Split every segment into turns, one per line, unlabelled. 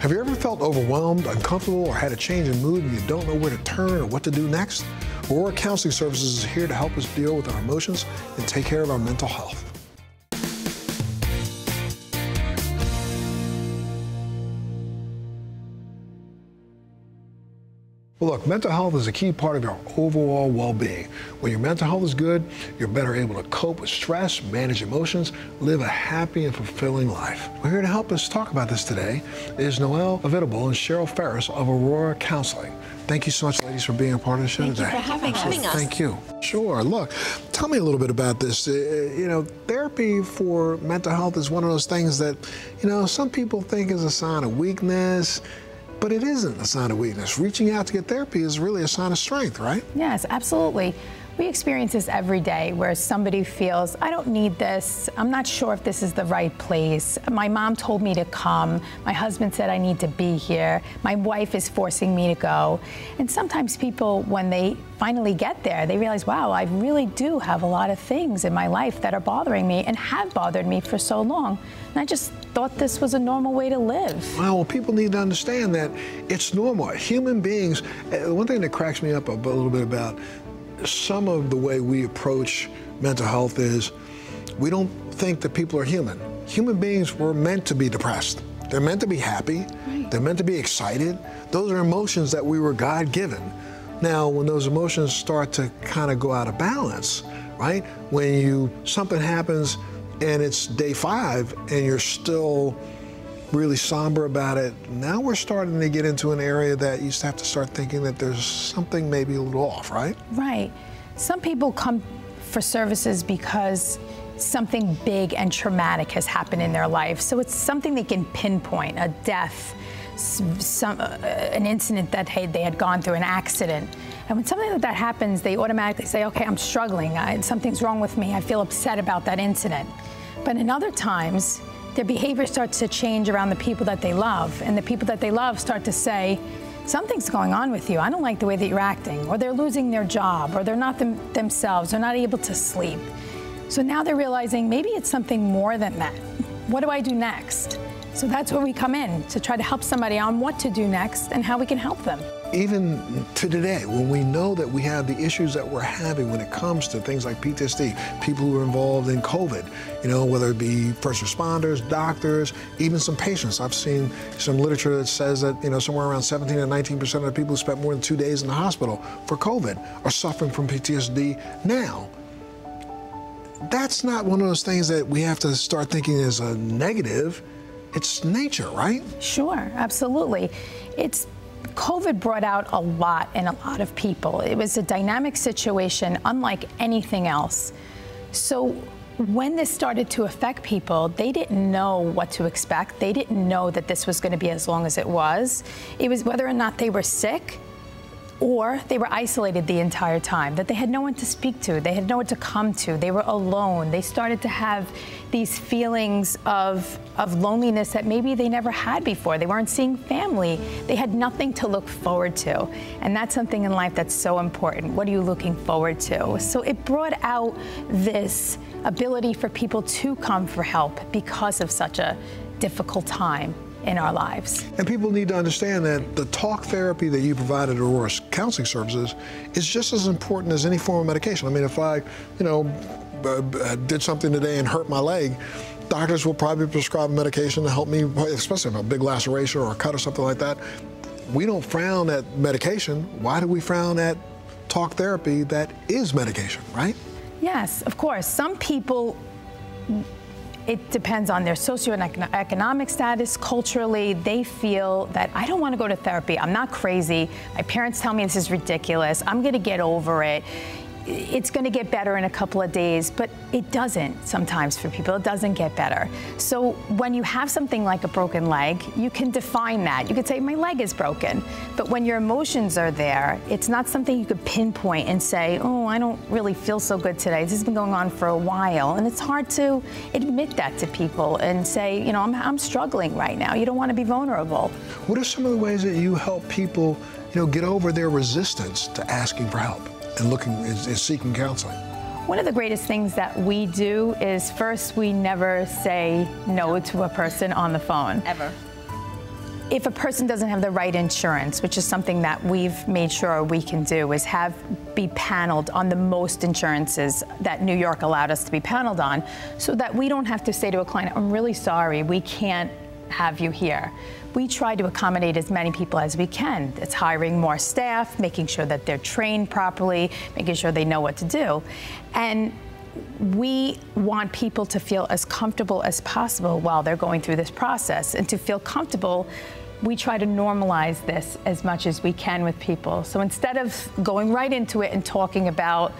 Have you ever felt overwhelmed, uncomfortable, or had a change in mood and you don't know where to turn or what to do next? Aurora Counseling Services is here to help us deal with our emotions and take care of our mental health. Well, look, mental health is a key part of your overall well-being. When your mental health is good, you're better able to cope with stress, manage emotions, live a happy and fulfilling life. We're here to help us talk about this today is Noelle Avidable and Cheryl Ferris of Aurora Counseling. Thank you so much, ladies, for being a part of the show today.
Thank you for having us.
Thank you. Sure. Look, tell me a little bit about this. You know, therapy for mental health is one of those things that, you know, some people think is a sign of weakness. But it isn't a sign of weakness. Reaching out to get therapy is really a sign of strength, right?
Yes, absolutely. We experience this every day where somebody feels, I don't need this. I'm not sure if this is the right place. My mom told me to come. My husband said I need to be here. My wife is forcing me to go. And sometimes people, when they finally get there, they realize, wow, I really do have a lot of things in my life that are bothering me and have bothered me for so long. And I just thought this was a normal way to live.
Well, people need to understand that it's normal. Human beings, one thing that cracks me up a little bit about some of the way we approach mental health is we don't think that people are human. Human beings were meant to be depressed. They're meant to be happy. Right. They're meant to be excited. Those are emotions that we were God-given. Now, when those emotions start to kind of go out of balance, right? When something happens and it's day 5 and you're still really somber about it, now we're starting to get into an area that you have to start thinking that there's something maybe a little off, right?
Right. Some people come for services because something big and traumatic has happened in their life. So it's something they can pinpoint, a death, an incident that they had gone through, an accident. And when something like that happens, they automatically say, okay, I'm struggling, something's wrong with me, I feel upset about that incident. But in other times, their behavior starts to change around the people that they love, and the people that they love start to say, something's going on with you, I don't like the way that you're acting, or they're losing their job, or they're not themselves, they're not able to sleep. So now they're realizing maybe it's something more than that. What do I do next? So that's where we come in, to try to help somebody on what to do next and how we can help them.
Even to today, when we know that we have the issues that we're having when it comes to things like PTSD, people who are involved in COVID, you know, whether it be first responders, doctors, even some patients. I've seen some literature that says that, you know, somewhere around 17 and 19% of the people who spent more than 2 days in the hospital for COVID are suffering from PTSD now. That's not one of those things that we have to start thinking as a negative. It's nature, right?
Sure, absolutely. COVID brought out a lot in a lot of people. It was a dynamic situation unlike anything else. So when this started to affect people, they didn't know what to expect. They didn't know that this was going to be as long as it was. It was whether or not they were sick or they were isolated the entire time, that they had no one to speak to, they had no one to come to, they were alone. They started to have these feelings of loneliness that maybe they never had before. They weren't seeing family. They had nothing to look forward to. And that's something in life that's so important. What are you looking forward to? So it brought out this ability for people to come for help because of such a difficult time in our lives.
And people need to understand that the talk therapy that you provide at Aurora Counseling Services is just as important as any form of medication. I mean, if I, you know, did something today and hurt my leg, doctors will probably prescribe medication to help me, especially if a big laceration or a cut or something like that. We don't frown at medication. Why do we frown at talk therapy that is medication, right?
Yes, of course. Some people, it depends on their socioeconomic status, culturally, they feel that I don't want to go to therapy, I'm not crazy, my parents tell me this is ridiculous, I'm going to get over it. It's going to get better in a couple of days, but it doesn't sometimes for people. It doesn't get better. So when you have something like a broken leg, you can define that. You could say, my leg is broken. But when your emotions are there, it's not something you could pinpoint and say, oh, I don't really feel so good today. This has been going on for a while. And it's hard to admit that to people and say, you know, I'm struggling right now. You don't want to be vulnerable.
What are some of the ways that you help people, you know, get over their resistance to asking for help and seeking counseling?
One of the greatest things that we do is, first, we never say no to a person on the phone.
Ever.
if a person doesn't have the right insurance, which is something that we've made sure we can do, is be paneled on the most insurances that New York allowed us to be paneled on, so that we don't have to say to a client, I'm really sorry, we can't have you here. We try to accommodate as many people as we can. It's hiring more staff, making sure that they're trained properly, making sure they know what to do. And we want people to feel as comfortable as possible while they're going through this process. And to feel comfortable, we try to normalize this as much as we can with people. So instead of going right into it and talking about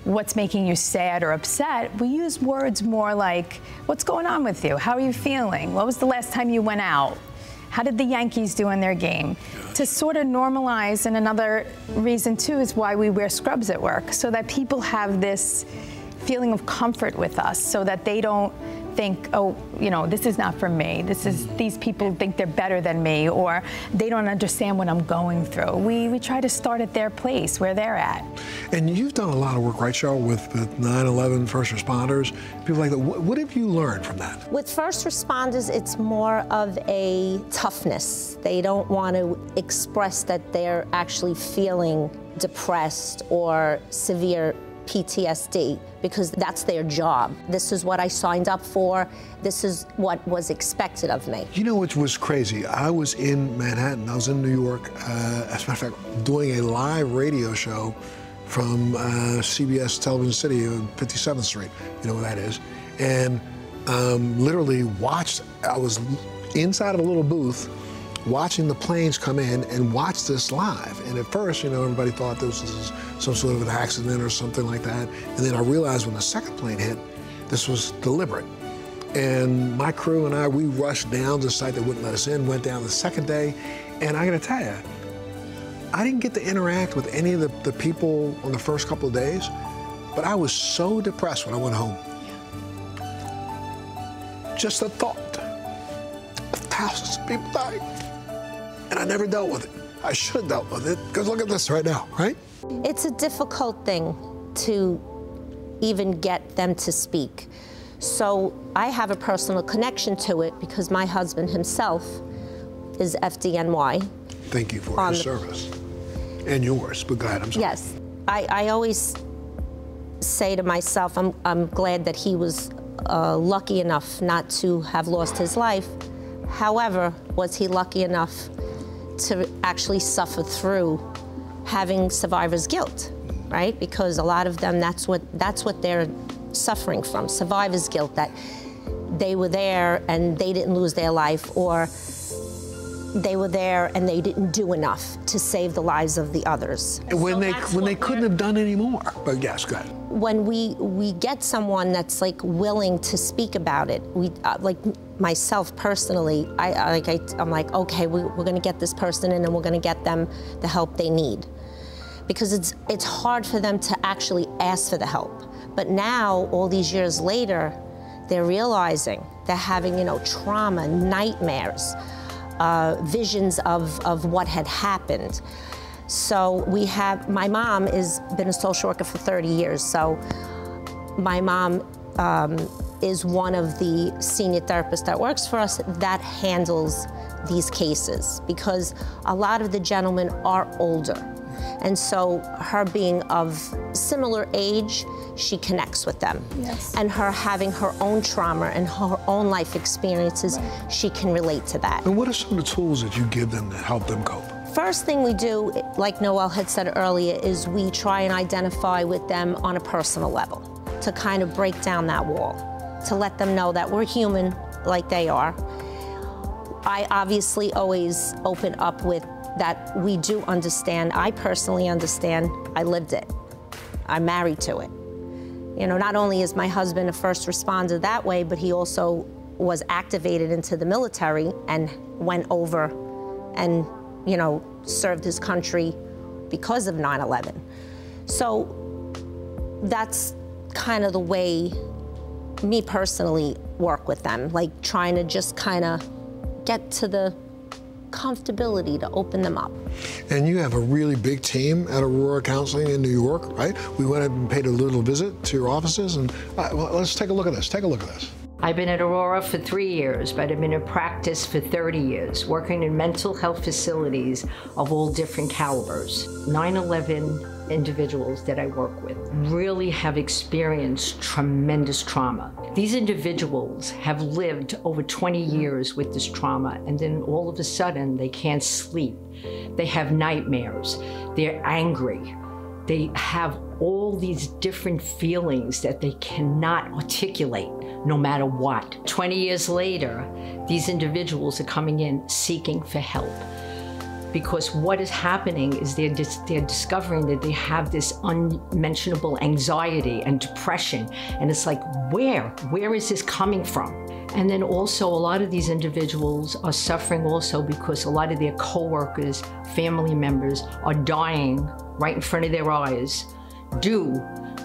what's making you sad or upset, we use words more like, what's going on with you? How are you feeling? What was the last time you went out? How did the Yankees do in their game? To sort of normalize, and another reason too is why we wear scrubs at work, so that people have this feeling of comfort with us, so that they don't think, oh, you know, this is not for me. These people think they're better than me, or they don't understand what I'm going through. We try to start at their place, where they're at.
And you've done a lot of work, right, Cheryl, with 9/11 first responders, people like that. What have you learned from that?
With first responders, it's more of a toughness. They don't want to express that they're actually feeling depressed or severe PTSD, because that's their job. This is what I signed up for. This is what was expected of me. You know what was crazy? I was in Manhattan. I was in New York, as a matter of fact, doing a live radio show from CBS Television City on 57th Street. You know where that is. And literally I was inside of a little booth watching the planes come in and watch this live. And at first, you know, everybody thought this was some sort of an accident or something like that. And then I realized when the second plane hit, this was deliberate. And my crew and I, we rushed down to the site that wouldn't let us in, went down the second day. And I gotta tell you, I didn't get to interact with any of the people on the first couple of days, but I was so depressed when I went home. Just the thought of thousands of people dying. And I never dealt with it. I should have dealt with it, because look at this right now, right? It's a difficult thing to even get them to speak. So I have a personal connection to it because my husband himself is FDNY. Thank you for his service. And yours, but go ahead, I'm sorry. Yes, I always say to myself, I'm glad that he was lucky enough not to have lost his life. However, was he lucky enough to actually suffer through having survivor's guilt, right? Because a lot of them, that's what they're suffering from, survivor's guilt, that they were there and they didn't lose their life, or they were there and they didn't do enough to save the lives of the others. When they couldn't have done any more. But yes, go ahead. When we get someone that's like willing to speak about it, we like myself personally, I'm like, okay, we're going to get this person in and we're going to get them the help they need, because it's hard for them to actually ask for the help. But now, all these years later, they're realizing they're having, you know, trauma, nightmares, visions of what had happened. So my mom has been a social worker for 30 years. So my mom is one of the senior therapists that works for us that handles these cases, because a lot of the gentlemen are older. And so her being of similar age, she connects with them. Yes. And her having her own trauma and her own life experiences, right, she can relate to that. And what are some of the tools that you give them to help them cope? First thing we do, like Noelle had said earlier, is we try and identify with them on a personal level, to kind of break down that wall, to let them know that we're human like they are. I obviously always open up with that we do understand. I personally understand. I lived it. I'm married to it. You know, not only is my husband a first responder that way, but he also was activated into the military and went over and, you know, served his country because of 9/11. So that's kind of the way me personally work with them, like trying to just kind of get to the comfortability to open them up. And you have a really big team at Aurora Counseling in New York, right? We went and paid a little visit to your offices, and well, let's take a look at this. Take a look at this.
I've been at Aurora for 3 years, but I've been in practice for 30 years, working in mental health facilities of all different calibers. 9/11 individuals that I work with really have experienced tremendous trauma. These individuals have lived over 20 years with this trauma, and then all of a sudden they can't sleep. They have nightmares. They're angry. They have all these different feelings that they cannot articulate no matter what. 20 years later, these individuals are coming in seeking for help. Because what is happening is they're discovering that they have this unmentionable anxiety and depression. And it's like, where is this coming from? And then also a lot of these individuals are suffering also because a lot of their coworkers, family members are dying right in front of their eyes due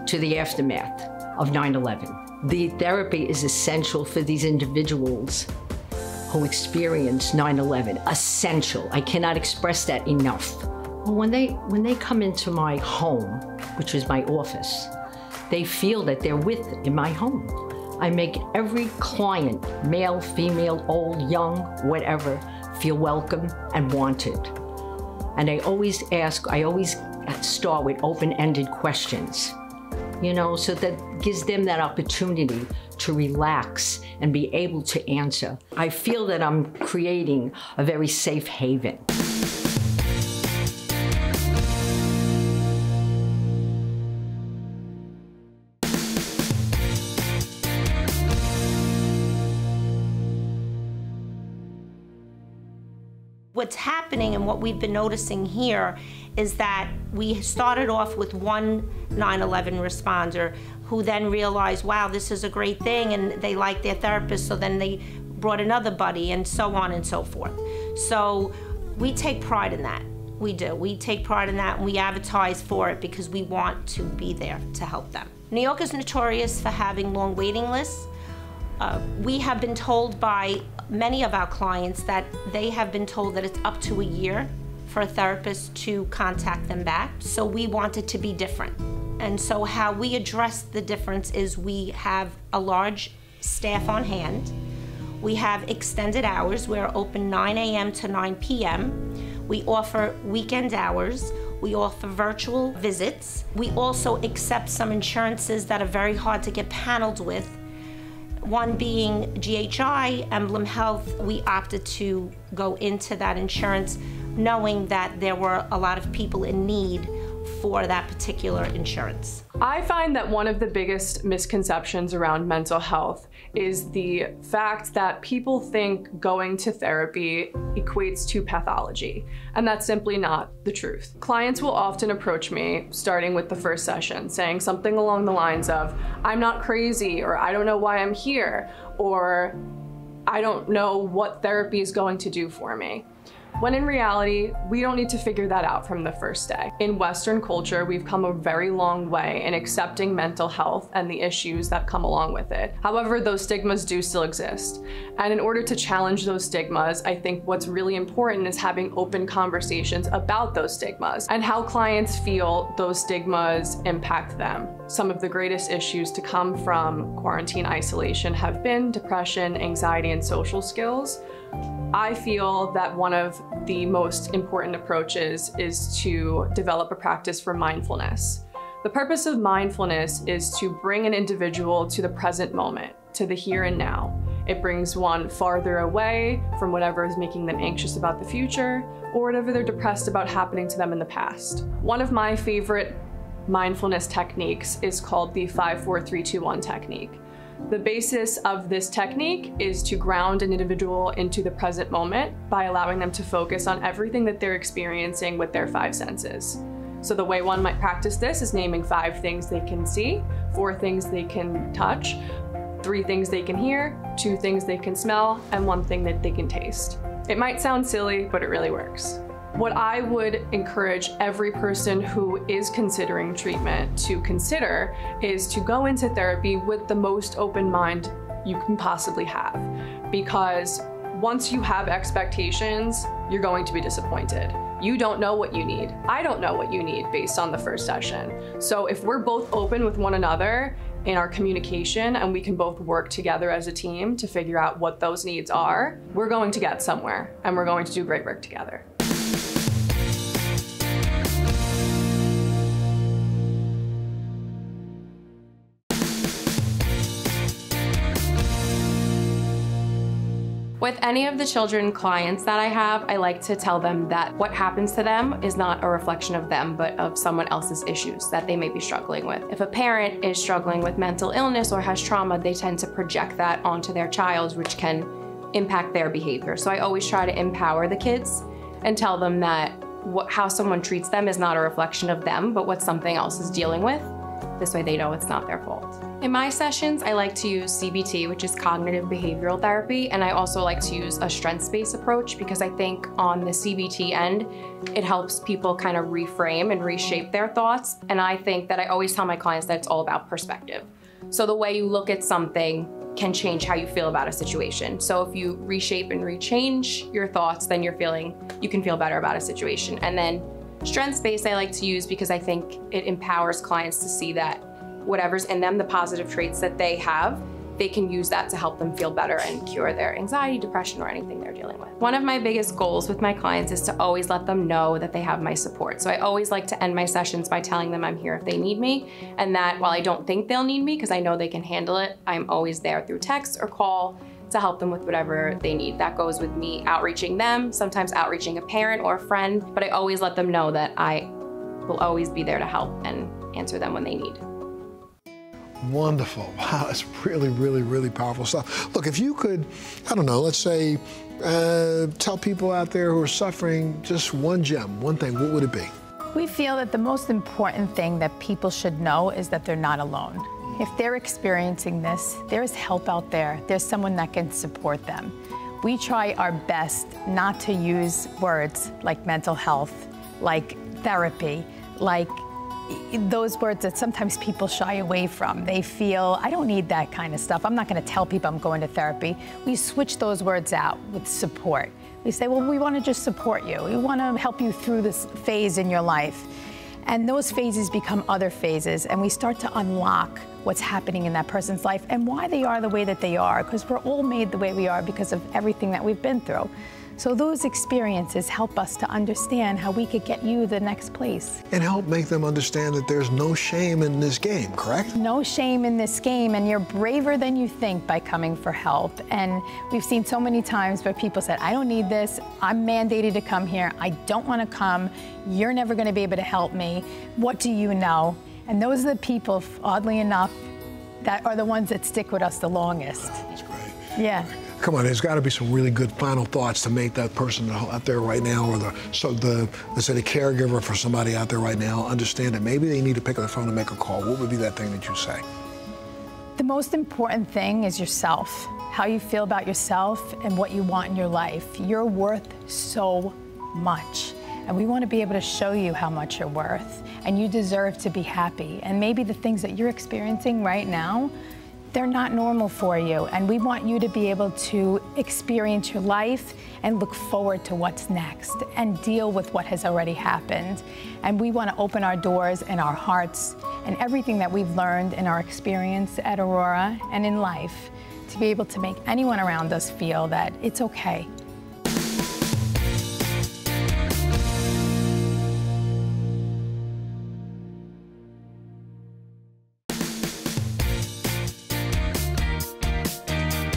to the aftermath of 9/11. The therapy is essential for these individuals who experienced 9/11, essential. I cannot express that enough. Well, when they come into my home, which is my office, they feel that they're in my home. I make every client, male, female, old, young, whatever, feel welcome and wanted. And I always start with open-ended questions, you know, so that gives them that opportunity to relax and be able to answer. I feel that I'm creating a very safe haven.
What's happening and what we've been noticing here is that we started off with one 9/11 responder who then realized, wow, this is a great thing, and they like their therapist, so then they brought another buddy, and so on and so forth. So we take pride in that. We do. We take pride in that, and we advertise for it because we want to be there to help them. New York is notorious for having long waiting lists. We have been told by many of our clients that they have been told that it's up to a year for a therapist to contact them back. So we want it to be different. And so how we address the difference is we have a large staff on hand. We have extended hours. We're open 9 a.m. to 9 p.m. We offer weekend hours. We offer virtual visits. We also accept some insurances that are very hard to get paneled with. One being GHI, Emblem Health. We opted to go into that insurance knowing that there were a lot of people in need for that particular insurance.
I find that one of the biggest misconceptions around mental health is the fact that people think going to therapy equates to pathology, and that's simply not the truth. Clients will often approach me, starting with the first session, saying something along the lines of, I'm not crazy, or I don't know why I'm here, or I don't know what therapy is going to do for me. When in reality, we don't need to figure that out from the first day. In Western culture, we've come a very long way in accepting mental health and the issues that come along with it. However, those stigmas do still exist. And in order to challenge those stigmas, I think what's really important is having open conversations about those stigmas and how clients feel those stigmas impact them. Some of the greatest issues to come from quarantine isolation have been depression, anxiety, and social skills. I feel that one of the most important approaches is to develop a practice for mindfulness. The purpose of mindfulness is to bring an individual to the present moment, to the here and now. It brings one farther away from whatever is making them anxious about the future or whatever they're depressed about happening to them in the past. One of my favorite mindfulness techniques is called the 5-4-3-2-1 technique. The basis of this technique is to ground an individual into the present moment by allowing them to focus on everything that they're experiencing with their 5 senses. So the way one might practice this is naming 5 things they can see, 4 things they can touch, 3 things they can hear, 2 things they can smell, and 1 thing that they can taste. It might sound silly, but it really works. What I would encourage every person who is considering treatment to consider is to go into therapy with the most open mind you can possibly have. Because once you have expectations, you're going to be disappointed. You don't know what you need. I don't know what you need based on the first session. So if we're both open with one another, in our communication and we can both work together as a team to figure out what those needs are, we're going to get somewhere and we're going to do great work together. With any of the children clients that I have, I like to tell them that what happens to them is not a reflection of them, but of someone else's issues that they may be struggling with. If a parent is struggling with mental illness or has trauma, they tend to project that onto their child, which can impact their behavior. So I always try to empower the kids and tell them that how someone treats them is not a reflection of them, but what something else is dealing with. This way they know it's not their fault. In my sessions, I like to use CBT, which is cognitive behavioral therapy, and I also like to use a strengths-based approach because I think on the CBT end, it helps people kind of reframe and reshape their thoughts. And I think that I always tell my clients that it's all about perspective. So the way you look at something can change how you feel about a situation. So if you reshape and rechange your thoughts, then you can feel better about a situation. And then strengths-based I like to use because I think it empowers clients to see that whatever's in them, the positive traits that they have, they can use that to help them feel better and cure their anxiety, depression, or anything they're dealing with. One of my biggest goals with my clients is to always let them know that they have my support. So I always like to end my sessions by telling them I'm here if they need me, and that while I don't think they'll need me because I know they can handle it, I'm always there through text or call to help them with whatever they need. That goes with me outreaching them, sometimes outreaching a parent or a friend, but I always let them know that I will always be there to help and answer them when they need.
Wonderful. Wow, it's really, really, really powerful stuff. Look, if you could, I don't know, let's say, tell people out there who are suffering just one gem, one thing, what would it be?
We feel that the most important thing that people should know is that they're not alone. If they're experiencing this, there's help out there. There's someone that can support them. We try our best not to use words like mental health, like therapy, like those words that sometimes people shy away from. They feel, I don't need that kind of stuff. I'm not going to tell people I'm going to therapy. We switch those words out with support. We say, well, we want to just support you. We want to help you through this phase in your life. And those phases become other phases, and we start to unlock what's happening in that person's life and why they are the way that they are, because we're all made the way we are because of everything that we've been through. So those experiences help us to understand how we could get you the next place.
And help make them understand that there's no shame in this game, correct?
No shame in this game, and you're braver than you think by coming for help. And we've seen so many times where people said, I don't need this, I'm mandated to come here, I don't want to come, you're never going to be able to help me, what do you know? And those are the people, oddly enough, that are the ones that stick with us the longest.
That's great.
Yeah.
Come on, there's got to be some really good final thoughts to make that person out there right now, or let's say the caregiver for somebody out there right now, understand that maybe they need to pick up the phone and make a call. What would be that thing that you say?
The most important thing is yourself, how you feel about yourself and what you want in your life. You're worth so much, and we want to be able to show you how much you're worth, and you deserve to be happy. And maybe the things that you're experiencing right now, they're not normal for you, and we want you to be able to experience your life and look forward to what's next and deal with what has already happened. And we want to open our doors and our hearts and everything that we've learned in our experience at Aurora and in life to be able to make anyone around us feel that it's okay.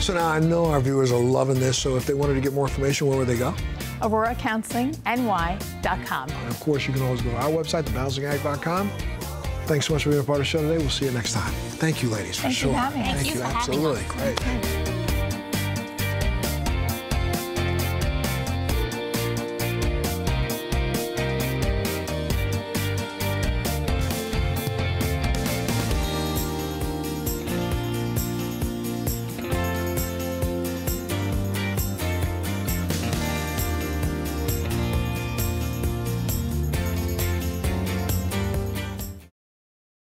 So now I know our viewers are loving this, so if they wanted to get more information, where would they go?
AuroraCounselingNY.com.
And of course, you can always go to our website, thebalancingAct.com. Thanks so much for being a part of the show today. We'll see you next time. Thank you, ladies, for sure.
Thank you for having me.
Thank you, absolutely. Great.